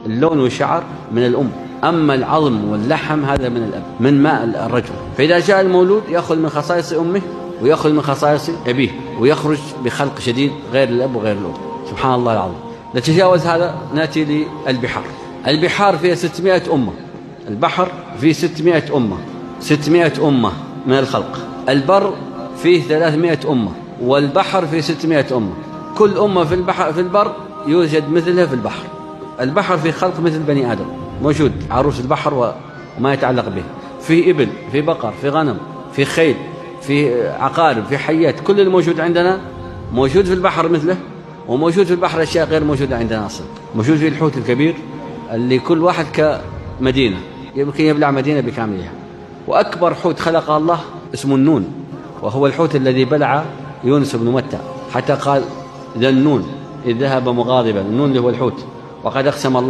اللون والشعر من الأم، أما العظم واللحم هذا من الأب، من ماء الرجل. فإذا جاء المولود يأخذ من خصائص أمه ويأخذ من خصائص أبيه، ويخرج بخلق شديد غير الأب وغير الأم. سبحان الله العظيم. نتجاوز هذا نأتي للبحار. البحار فيها 600 أمة. البحر فيه 600 أمة، 600 أمة من الخلق. البر فيه 300 أمة، والبحر فيه 600 أمة. كل أمة في البر يوجد مثلها في البحر. البحر فيه خلق مثل بني آدم، موجود عروس البحر وما يتعلق به. فيه إبل، فيه بقر، فيه غنم، فيه خيل، فيه عقارب، فيه حيات. كل الموجود عندنا موجود في البحر مثله، وموجود في البحر أشياء غير موجودة عندنا أصلا. موجود فيه الحوت الكبير اللي كل واحد كمدينة، يمكن يبلع مدينة بكاملها. وأكبر حوت خلقه الله اسمه النون، وهو الحوت الذي بلع يونس بن متى، حتى قال ذا النون إذ ذهب مغاضبا. النون اللي هو الحوت. وقد أقسم الله